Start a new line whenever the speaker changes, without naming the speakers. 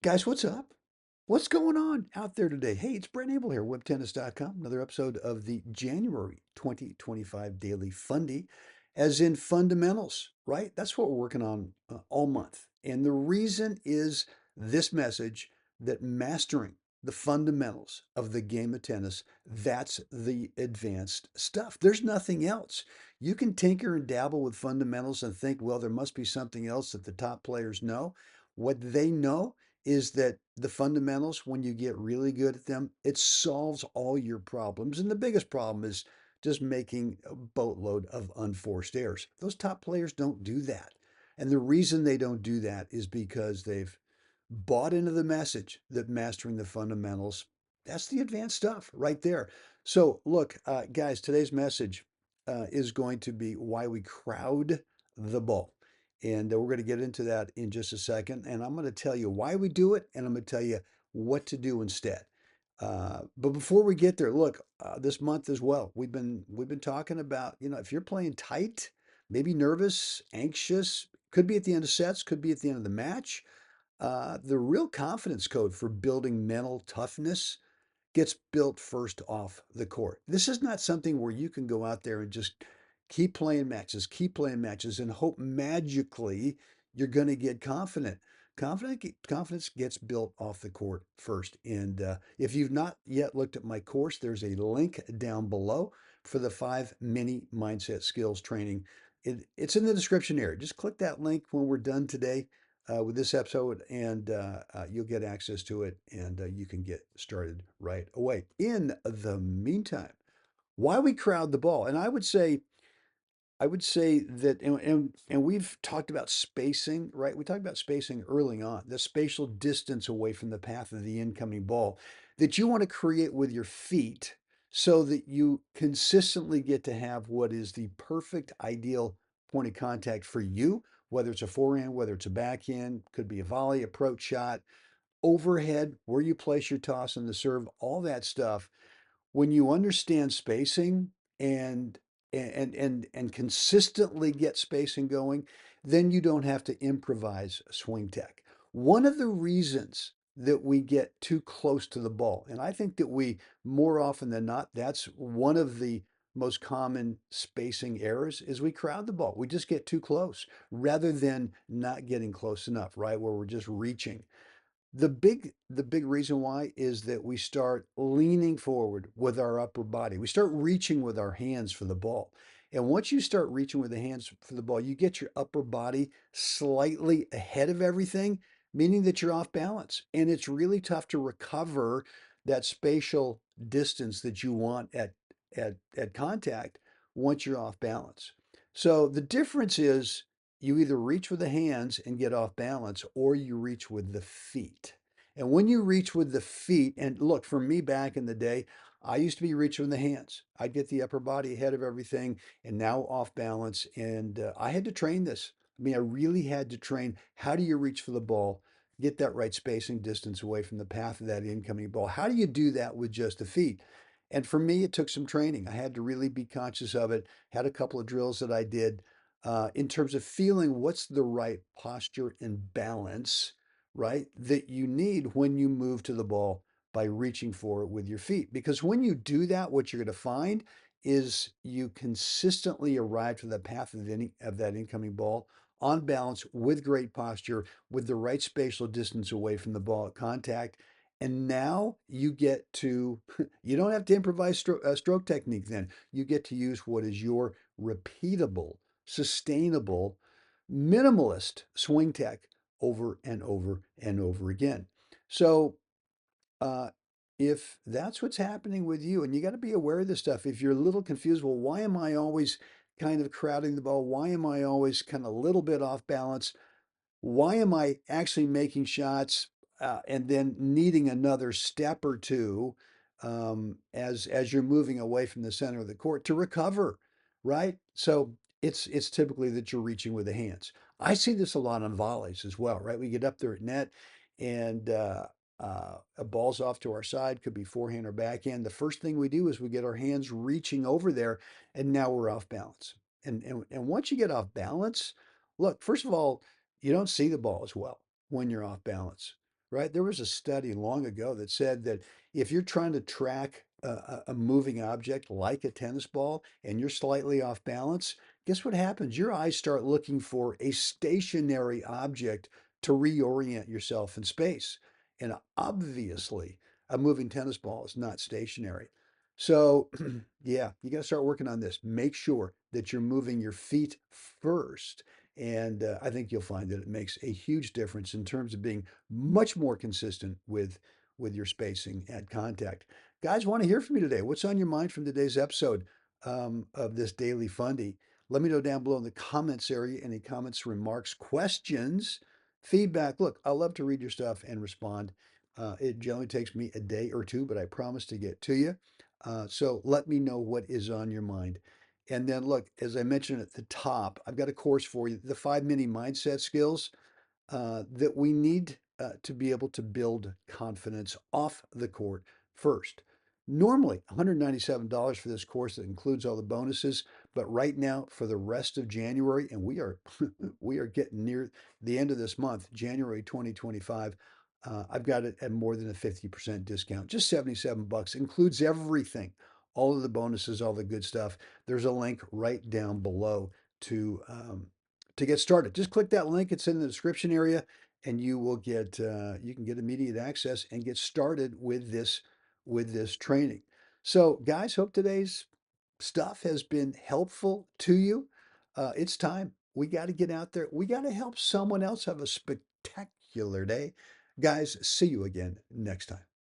Guys, what's up? What's going on out there today? Hey, it's Brent Abel here, webtennis.com. Another episode of the January 2025 Daily Fundy, as in fundamentals, right? That's what we're working on all month. And the reason is this message that mastering the fundamentals of the game of tennis, that's the advanced stuff. There's nothing else. You can tinker and dabble with fundamentals and think, well, there must be something else that the top players know. What they know is that the fundamentals, when you get really good at them, it solves all your problems. And the biggest problem is just making a boatload of unforced errors. Those top players don't do that. And the reason they don't do that is because they've bought into the message that mastering the fundamentals, that's the advanced stuff right there. So, look, guys, today's message is going to be why we crowd the ball. And we're going to get into that in just a second. And I'm going to tell you why we do it, and I'm going to tell you what to do instead. But before we get there, look, this month as well, we've been talking about, if you're playing tight, maybe nervous, anxious, could be at the end of sets, could be at the end of the match. The real confidence code for building mental toughness gets built first off the court. This is not something where you can go out there and just keep playing matches, and hope magically you're going to get confident. Confidence gets built off the court first. And if you've not yet looked at my course, there's a link down below for the 5 mini mindset skills training. It's in the description area. Just click that link when we're done today with this episode, and you'll get access to it, and you can get started right away. In the meantime, why we crowd the ball, and I would say that, and we've talked about spacing, right? We talked about spacing early on, the spatial distance away from the path of the incoming ball that you want to create with your feet so that you consistently get to have what is the perfect ideal point of contact for you, whether it's a forehand, whether it's a backhand, could be a volley, approach shot, overhead, where you place your toss and the serve, all that stuff. When you understand spacing and and consistently get spacing going, then you don't have to improvise swing tech. One of the reasons that we get too close to the ball, and I think that we more often than not, that's one of the most common spacing errors, is we crowd the ball. We just get too close rather than not getting close enough, right? Where we're just reaching. The big reason why is that we start leaning forward with our upper body. We start reaching with our hands for the ball. And once you start reaching with the hands for the ball, you get your upper body slightly ahead of everything, meaning that you're off balance. And it's really tough to recover that spatial distance that you want at contact once you're off balance. So the difference is you either reach with the hands and get off balance, or you reach with the feet. And when you reach with the feet, and look, for me back in the day, I used to be reaching with the hands. I'd get the upper body ahead of everything and now off balance. And I had to train this. I mean, I really had to train. How do you reach for the ball? Get that right spacing distance away from the path of that incoming ball. How do you do that with just the feet? And for me, it took some training. I had to really be conscious of it. Had a couple of drills that I did in terms of feeling what's the right posture and balance, right, that you need when you move to the ball by reaching for it with your feet. Because when you do that, what you're going to find is you consistently arrive to the path of that incoming ball on balance with great posture, with the right spatial distance away from the ball at contact. And now you get to, you don't have to improvise stroke technique then. You get to use what is your repeatable, sustainable, minimalist swing tech over and over and over again. So, uh, if that's what's happening with you, and you got to be aware of this stuff, if you're a little confused, well, why am I always kind of crowding the ball? Why am I always kind of a little bit off balance? Why am I actually making shots and then needing another step or two as you're moving away from the center of the court to recover, right? So it's typically that you're reaching with the hands. I see this a lot on volleys as well, right? We get up there at net and a ball's off to our side, could be forehand or backhand. The first thing we do is we get our hands reaching over there, and now we're off balance. And once you get off balance, look, first of all, you don't see the ball as well when you're off balance, right? There was a study long ago that said that if you're trying to track a moving object like a tennis ball and you're slightly off balance, guess what happens? Your eyes start looking for a stationary object to reorient yourself in space. And obviously, a moving tennis ball is not stationary. So, yeah, you got to start working on this. Make sure that you're moving your feet first. And I think you'll find that it makes a huge difference in terms of being much more consistent with your spacing at contact. Guys, want to hear from you today. What's on your mind from today's episode of this daily Fundy? Let me know down below in the comments area. Any comments, remarks, questions, feedback. Look, I love to read your stuff and respond. It generally takes me a day or two, but I promise to get to you. So let me know what is on your mind. And then look, as I mentioned at the top, I've got a course for you, the 5 mini mindset skills that we need to be able to build confidence off the court first. Normally, $197 for this course that includes all the bonuses, but right now for the rest of January, and we are we are getting near the end of this month, January 2025. I've got it at more than a 50% discount, just 77 bucks, includes everything, all of the bonuses, all the good stuff. There's a link right down below to get started. Just click that link. It's in the description area, and you can get immediate access and get started with this training. So, guys, hope today's stuff has been helpful to you. It's time. We got to get out there. We got to help someone else have a spectacular day. Guys, see you again next time.